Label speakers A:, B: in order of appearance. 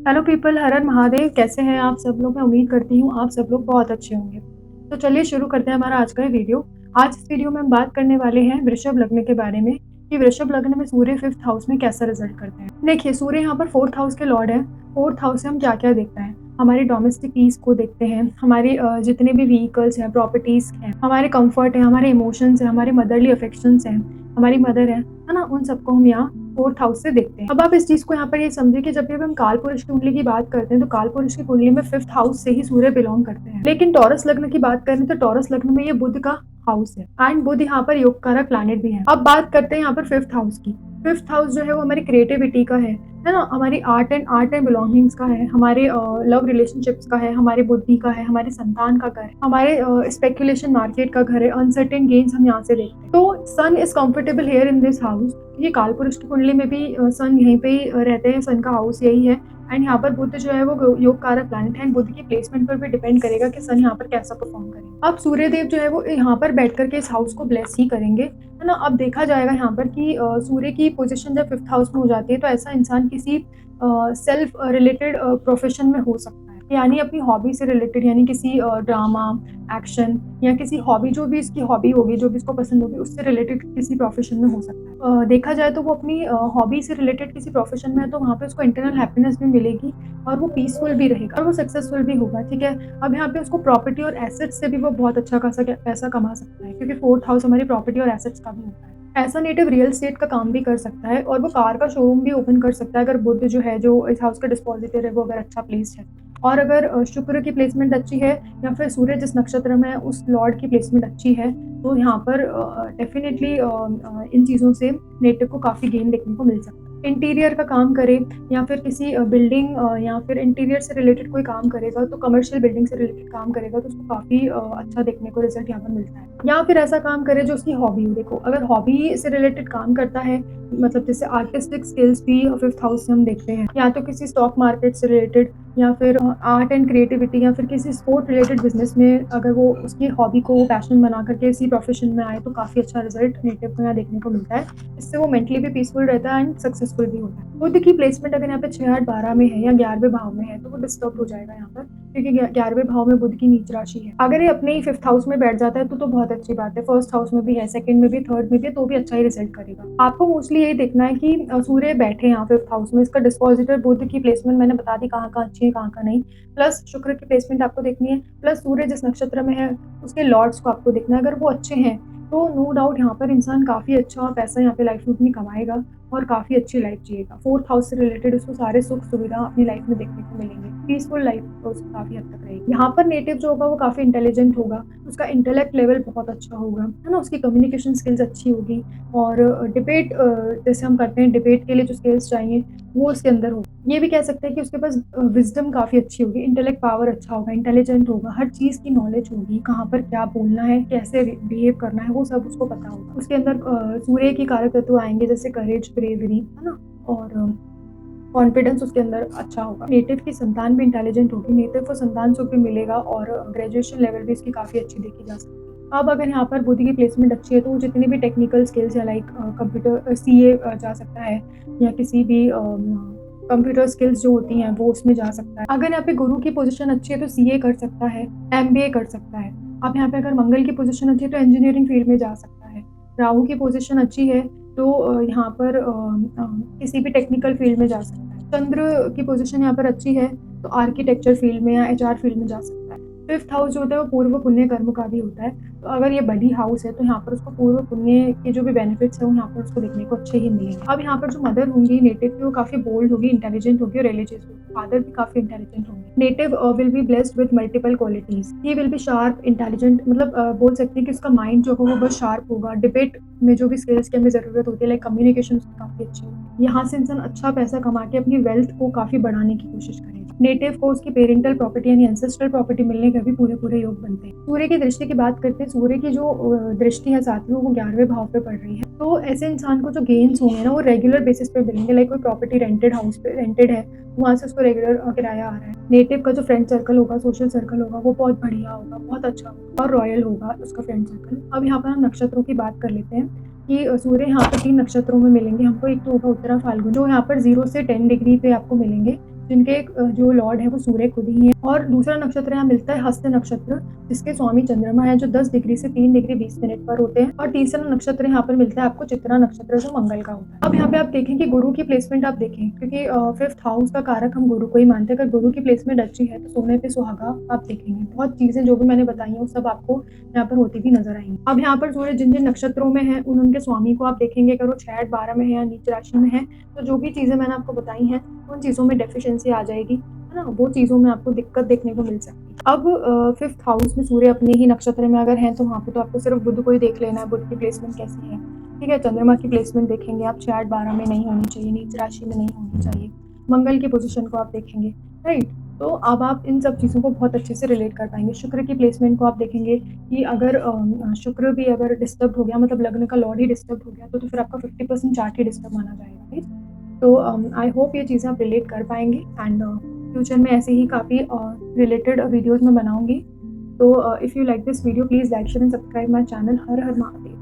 A: Hello people, हर हर महादेव। कैसे हैं आप सब लोग? मैं उम्मीद करती हूँ आप सब लोग बहुत अच्छे होंगे। तो चलिए शुरू करते हैं हमारा आज का ये वीडियो। आज इस वीडियो में हम बात करने वाले हैं वृषभ लग्न के बारे में कि वृषभ लग्न में सूर्य 5th हाउस में कैसा रिजल्ट करते हैं। देखिए, सूर्य यहाँ पर 4th हाउस के लॉर्ड है। 4th हाउस से हम क्या-क्या देखते हैं? हमारी डोमेस्टिक पीस को देखते हैं, हमारी जितने भी व्हीकल्स हैं, प्रॉपर्टीज़ हैं, हमारे कम्फर्ट है, हमारे इमोशंस हैं, हमारे मदरली अफेक्शंस हैं, हमारी मदर है ना? उन सबको हम यहाँ 4th हाउस से देखते हैं। अब आप इस चीज़ को यहाँ पर ये समझिए कि जब भी हम कालपुरुष की कुंडली की बात करते हैं तो कालपुरुष की कुंडली में 5th हाउस से ही सूर्य बिलोंग करते हैं। लेकिन टॉरस लग्न की बात करें तो टॉरस लग्न में ये बुध का हाउस है एंड बुध यहाँ पर योग कारक प्लैनेट भी है। अब बात करते हैं यहाँ पर 5th हाउस की। 5th हाउस जो है वो हमारी क्रिएटिविटी का है ना? हमारी आर्ट एंड बिलोंगिंग्स का है, हमारे लव रिलेशनशिप्स का है, हमारी बुद्धि का है, हमारे संतान का घर है, हमारे स्पेकुलेशन मार्केट का घर है, अनसर्टेन गेन्स हम यहाँ से देखते हैं। तो sun is comfortable here in this house. ये कालपुरुष की कुंडली में भी सन यहीं पे ही रहते हैं, सन का हाउस यही है एंड यहाँ पर बुध जो है वो योग कारक प्लैनेट है। बुध की प्लेसमेंट पर भी डिपेंड करेगा कि सन यहाँ पर कैसा परफॉर्म करेगा। अब सूर्य देव जो है वो यहाँ पर बैठ करके इस हाउस को ब्लेस ही करेंगे, है ना? अब देखा जाएगा यहाँ पर कि सूर्य की पोजीशन जब 5th हाउस में हो जाती है तो ऐसा इंसान किसी सेल्फ रिलेटेड प्रोफेशन में हो सकता है, यानी अपनी हॉबी से रिलेटेड, यानी किसी ड्रामा, एक्शन या किसी हॉबी, जो भी इसकी हॉबी होगी, जो भी इसको पसंद होगी, उससे रिलेटेड किसी प्रोफेशन में हो सकता है। देखा जाए तो वो अपनी हॉबी से रिलेटेड किसी प्रोफेशन में है तो वहाँ पे उसको इंटरनल हैप्पीनेस भी मिलेगी और वो पीसफुल भी रहेगा और वो सक्सेसफुल भी होगा, ठीक है? अब यहाँ पे उसको प्रॉपर्टी और एसेट्स से भी वो बहुत अच्छा खासा पैसा कमा सकता है, क्योंकि 4th हाउस हमारी प्रॉपर्टी और एसेट्स का भी होता है। ऐसा नेटिव रियल एस्टेट का काम भी कर सकता है और वो कार का शोरूम भी ओपन कर सकता है अगर बुध जो है, जो इस हाउस का डिस्पोजिटर है, वो अगर अच्छा प्लेस्ड है। और अगर शुक्र की प्लेसमेंट अच्छी है या फिर सूर्य जिस नक्षत्र में है उस लॉर्ड की प्लेसमेंट अच्छी है तो यहाँ पर डेफिनेटली इन चीज़ों से नेटिव को काफ़ी गेन देखने को मिल सकता है। इंटीरियर का काम करे या फिर किसी बिल्डिंग या फिर इंटीरियर से रिलेटेड कोई काम करेगा, तो कमर्शियल बिल्डिंग से रिलेटेड काम करेगा तो उसको काफ़ी अच्छा देखने को रिजल्ट यहाँ पर मिलता है। या फिर ऐसा काम करे जो उसकी हॉबी हो। देखो, अगर हॉबी से रिलेटेड काम करता है, मतलब जैसे आर्टिस्टिक स्किल्स भी 5th हाउस से हम देखते हैं, या तो किसी स्टॉक मार्केट से रिलेटेड या फिर आर्ट एंड क्रिएटिविटी या फिर किसी स्पोर्ट रिलेटेड बिजनेस में अगर वो उसकी हॉबी को पैशन बना करके इसी प्रोफेशन में आए तो काफ़ी अच्छा रिजल्ट नेटिव को यहाँ देखने को मिलता है। इससे वो मेंटली भी पीसफुल रहता है एंड सक्सेसफुल भी होता है। बुध की प्लेसमेंट अगर यहाँ पे 6, 8, 12 में है या 11वें भाव में है तो वो डिस्टर्ब हो जाएगा यहाँ पर, क्योंकि 11वें भाव में बुध की नीच राशि है। अगर ये अपने ही 5th हाउस में बैठ जाता है तो बहुत अच्छी बात है। 1st हाउस में भी है, 2nd में भी, 3rd में भी, तो भी अच्छा ही रिजल्ट करेगा। आपको मोस्टली यही देखना है कि सूर्य बैठे यहाँ 5th हाउस में। इसका डिस्पोजिटर बुध की प्लेसमेंट मैंने बता दी कहाँ-कहाँ अच्छी है, कहाँ-कहाँ नहीं। प्लस शुक्र की प्लेसमेंट आपको देखनी है, प्लस सूर्य जिस नक्षत्र में है उसके लॉर्ड्स को आपको देखना है। अगर वो अच्छे हैं तो नो डाउट यहाँ पर इंसान काफ़ी अच्छा पैसा यहाँ पे लाइफ में अपनी कमाएगा और काफ़ी अच्छी लाइफ जिएगा। 4th हाउस से रिलेटेड उसको सारे सुख सुविधा अपनी लाइफ में देखने को मिलेंगे। पीसफुल लाइफ तो उसको काफ़ी हद तक रहेगी। यहाँ पर नेटिव जो होगा वो काफ़ी इंटेलिजेंट होगा, उसका इंटेलेक्ट लेवल बहुत अच्छा होगा, है ना? उसकी कम्युनिकेशन स्किल्स अच्छी होगी और डिबेट जैसे हम करते हैं, डिबेट के लिए जो स्किल्स चाहिए वो उसके अंदर होगी। ये भी कह सकते हैं कि उसके पास विज़डम काफ़ी अच्छी होगी, इंटेलेक्ट पावर अच्छा होगा, इंटेलिजेंट होगा, हर चीज़ की नॉलेज होगी, कहाँ पर क्या बोलना है, कैसे बिहेव करना है, वो सब उसको पता होगा। उसके अंदर सूर्य के कारक तत्व आएँगे जैसे करेज, ब्रेवरी, है ना? और कॉन्फिडेंस उसके अंदर अच्छा होगा। नेटिव की संतान भी इंटेलिजेंट होगी, नेटिव को संतान सुख भी मिलेगा और ग्रेजुएशन लेवल भी इसकी काफ़ी अच्छी देखी जा सकती है। अब अगर यहाँ पर बुध की प्लेसमेंट अच्छी है तो वो जितनी भी टेक्निकल स्किल्स है, लाइक कंप्यूटर, सीए जा सकता है या किसी भी कंप्यूटर स्किल्स जो होती हैं वो उसमें जा सकता है। अगर यहाँ पे गुरु की पोजीशन अच्छी है तो सीए कर सकता है, एमबीए कर सकता है। अब यहाँ पे अगर मंगल की पोजीशन अच्छी है तो इंजीनियरिंग फील्ड में जा सकता है। राहु की पोजीशन अच्छी है तो यहाँ पर किसी भी टेक्निकल फील्ड में जा सकता है। चंद्र की पोजीशन यहाँ पर अच्छी है तो आर्किटेक्चर फील्ड में या एचआर फील्ड में जा सकता है। 5th हाउस जो होता है वो पूर्व पुण्य कर्म का भी होता है, तो अगर ये बड़ी हाउस है तो यहाँ पर उसको पूर्व पुण्य के जो भी बेनिफिट्स है वो यहाँ पर उसको देखने को अच्छे ही मिलेंगे। अब यहाँ पर जो मदर होंगी नेटिव की वो काफ़ी बोल्ड होगी, इंटेलिजेंट होगी और रिलीजियस होगी। फादर भी काफ़ी इंटेलिजेंट होंगे। Native will be blessed with multiple qualities. He will be sharp, intelligent, मतलब बोल सकते हैं कि उसका माइंड जो होगा वो बहुत शार्प होगा। डिबेट में जो भी स्किल्स की हमें ज़रूरत होती है, लाइक कम्युनिकेशन, उसकी काफ़ी अच्छी होगी। यहाँ से इंसान अच्छा पैसा कमा के अपनी वेल्थ को काफ़ी बढ़ाने की कोशिश करेगा। नेटिव को उसकी पेरेंटल प्रॉपर्टी यानी एंसेस्ट्रल प्रॉपर्टी मिलने के भी पूरे योग बनते हैं। सूर्य की दृष्टि की बात करते हैं, सूर्य की जो दृष्टि है 7वीं, वो 11वें भाव पे पड़ रही है, तो ऐसे इंसान को जो गेन्स होंगे ना वो रेगुलर बेसिस पे मिलेंगे। लाइक कोई प्रॉपर्टी रेंटेड हाउस पे रेंटेड है, वहाँ से उसको रेगुलर किराया आ रहा है। नेटिव का जो फ्रेंड सर्कल होगा, सोशल सर्कल होगा, वो बहुत बढ़िया होगा, बहुत अच्छा होगा और रॉयल होगा उसका फ्रेंड सर्कल। अब यहाँ पर हम नक्षत्रों की बात कर लेते हैं कि सूर्य यहाँ पर 3 नक्षत्रों में मिलेंगे हमको। एक तो होगा उत्तरा फाल्गुन, जो यहाँ पर 0 से 10 डिग्री पे आपको मिलेंगे। जिनके जो लॉर्ड है वो सूर्य खुद ही है। और दूसरा नक्षत्र यहाँ मिलता है हस्त नक्षत्र, जिसके स्वामी चंद्रमा है, जो 10 डिग्री से 3 डिग्री 20 मिनट पर होते हैं। और तीसरा नक्षत्र यहाँ पर मिलता है आपको चित्रा नक्षत्र, जो मंगल का होता है। अब यहाँ पे आप देखें कि गुरु की प्लेसमेंट आप देखें, क्योंकि 5th हाउस का कारक हम गुरु को ही मानते हैं। अगर गुरु की प्लेसमेंट अच्छी है तो सोने पे सुहागा आप देखेंगे। बहुत चीजें जो भी मैंने बताई हैं वो सब आपको यहाँ पर होती भी नजर आएंगी। अब यहाँ पर सूर्य जिन जिन नक्षत्रों में है उनके स्वामी को आप देखेंगे, अगर वो 6, 12 में है या नीच राशि में है, तो जो भी चीजें मैंने आपको बताई हैं उन चीजों में डेफिशिएंसी आ जाएगी, है ना, वो चीजों में आपको दिक्कत देखने को मिल सकती है। अब 5th हाउस में सूर्य अपने ही नक्षत्र में अगर हैं तो वहाँ पे तो आपको सिर्फ बुध को ही देख लेना है, बुध की प्लेसमेंट कैसी है, ठीक है। चंद्रमा की प्लेसमेंट देखेंगे आप, 6, 8, 12 में नहीं होनी चाहिए, नीच राशि में नहीं होनी चाहिए। मंगल की पोजीशन को आप देखेंगे, राइट। तो अब आप इन सब चीज़ों को बहुत अच्छे से रिलेट कर पाएंगे। शुक्र की प्लेसमेंट को आप देखेंगे कि अगर शुक्र भी अगर डिस्टर्ब हो गया, मतलब लग्न का लॉर्ड ही डिस्टर्ब हो गया, तो फिर आपका 50% चार्ट ही डिस्टर्ब माना जाएगा, राइट। तो आई होप ये चीज़ें आप रिलेट कर पाएंगे, एंड फ्यूचर में ऐसे ही काफ़ी रिलेटेड वीडियोज़ मैं बनाऊंगी। तो if you like this video, please like share and subscribe my channel. Her her Mahadev.